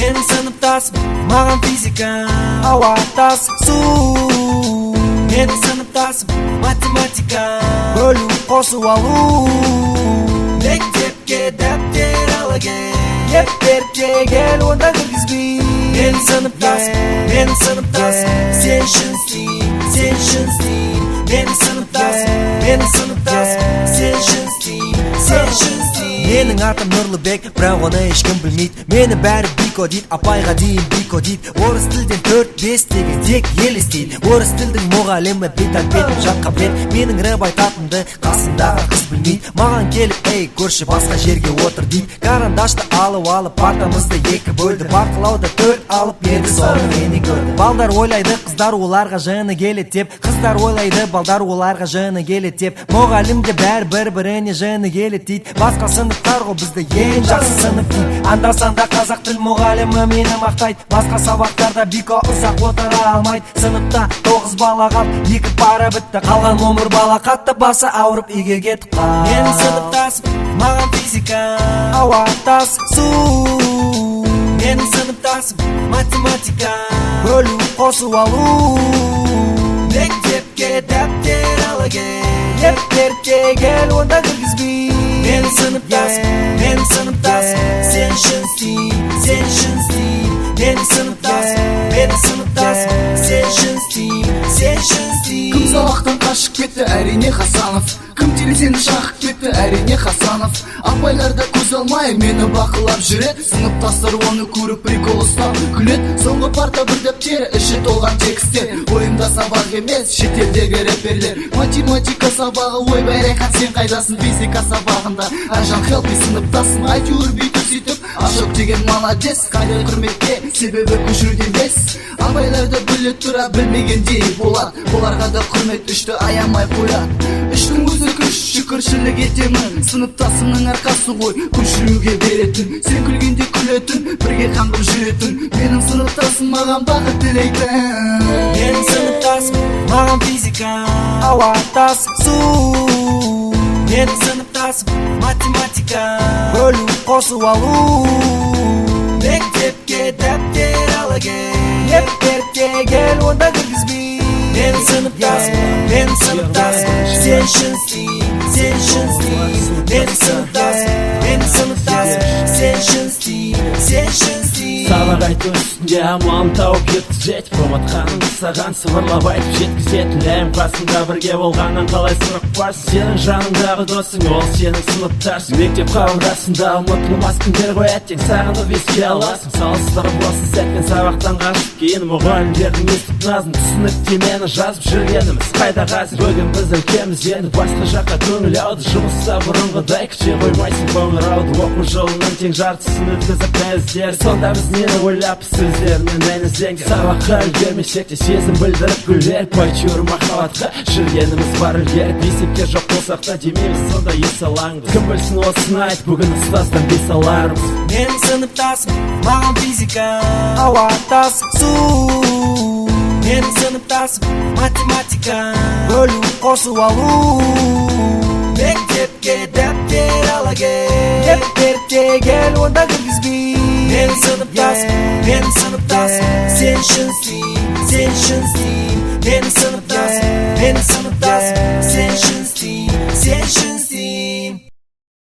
Meni sınıftasın, mağan fizika hava tas su. Meni sınıftasın, matematika bölüm qosu alu. Mektepke depter alage Yepterke gel onda kırgızbi. Meni sınıftasın, meni sınıftasın. Sen şınsın, sen şınsın. Meni sınıftasın, meni sınıftasın. Sen şınsın, sen şınsın. Mening atım Nurlubek, бірақ оны ешкім білмейді. Мені бәрі бико дейді, апайға дейін бико дейді. Орыс тілден 4-5 деген тек ел естейді. Орыс тілдің мұғалімі бет-әлпет жатқа бет. Менің рэп айтатынды қасындағы қыз білмейді. Маған келіп, ей көрші басқа жерге отыр дейді. Карандашты алып партамызды екі бөлді. Бақылауды 4 алып берді, соны мені көрді. Балдар ойлайды, қыздар оларға жаны келеді деп. Қыздар ойлайды, балдар оларға жаны келеді деп. Мұғалімге бәрі бір-біріне жаны келеді дейді. Басқа сыныптар ғой бізді ең жақсы сынып дейді. Анда-санда қазақ тіл мұғалімі мені мақтайды. Басқа сабақтарда бико ұзақ отыра алмайды. Сыныпта 9 бала қалды, 2 пара бітті. Қалған өмір бала қатты басы ауырып үйге кетіп қалды. Мені сыныптасым, маған физика ауа тас су. Мені сыныптасым, математика бөлім қосу алу. Мектепке дәптер алage Yepterke gel onda kırgızbi. Meni sınıftasın, meni sınıftasın. Sen şınsın, sen şınsın. Meni sınıftasın, meni sınıftasın. Sen şınsın, sen şınsın. Kım sabaqtan kaçıp ketті, әрине Хасанов. Кім телесені шақып кетті, әрине Хасанов. Апайларда көз алмай мені бақылап жүреді. Сыныптастар оны көріп прикол ұстап күледі. Соңғы парта бір дәптері іші толған текстер. Ойымда сабақ емес, шетелдегі рэперлер. Математика сабағы, ой байрайхан сен қайдасың. Физика сабағында Ажан Хелпи сыныптасың. Әйтеуір бүйтіп сөйтіп Ашок деген молодец. Қайда құрметке, себебі көшіруден бес. Апайларды біле тұра білмегендей болады. Оларға да құрмет үшті аямай қояды. Үштің өзі күш, шүкіршілік етемін. Сыныптасымның арқасы ғой, көшіруге беретін. Сен күлгенде күлетін, бірге қаңғып жүретін. Менің сыныптасым маған бақыт тілейтін. Менің сыныптасым, маған физика ауа тас су. Менің сыныптасым, математика бөлім қосу алу. Мектепке дәптер алage Yepterke gel onda kırgızbi. Meni sınıftasın, meni sınıftasın. Sen şınsın, sen şınsın. Meni sınıftasın, meni sınıftasın. Sen şınsın, sen şınsın. Сабақ айту үстінде амалын тауып жеткізет. Проматқаның саған сыбырлап айтып жеткізет. Ләйім қасында бірге болғаннан қалай сұрықпарсың. Сенің жаныңдағы досың, ол сенің сыныптарсың. Мектеп қабырғасында ұмытылмас күндер ғой, әттең сағынып еске аласың. Салыстырып осы сәтпен сабақтан қашып кейін мұғалімдердің естіп назын түсініктемені жазып жүргеніміз қайда қазір. Бүгін біз үлкенбіз, енді басқа жаққа көңіл ауды. Жұмыста бұрынғыдай күте қоймайсың көңіл ауды. Оқу жолының тең жартысын өткізіп нәзіздер. Сонда біз нені ойлап сөздерінен мән іздеңдер. Сабаққа үлгермесек те сезім білдіріп гүлдер. Әйтеуір махаббатқа жүргеніміз бар үлгеріп. Есепке жоқ болсақ та демейміз сонда ес алаңбыз. Кім білсін осыны айт, бүгін ұстаздан бес алармыз. Менің сыныптасым, маған физика ауа тас су. Менің сыныптасым, математика бөлім қосу алу. Мектепке дәптер алage Yepterke gel onda kırgızbi. Meni sınıftasın, meni sınıftasın. Sen şınsın, sen şınsın. Meni sınıftasın, meni sınıftasın. Sen şınsın, sen şınsın.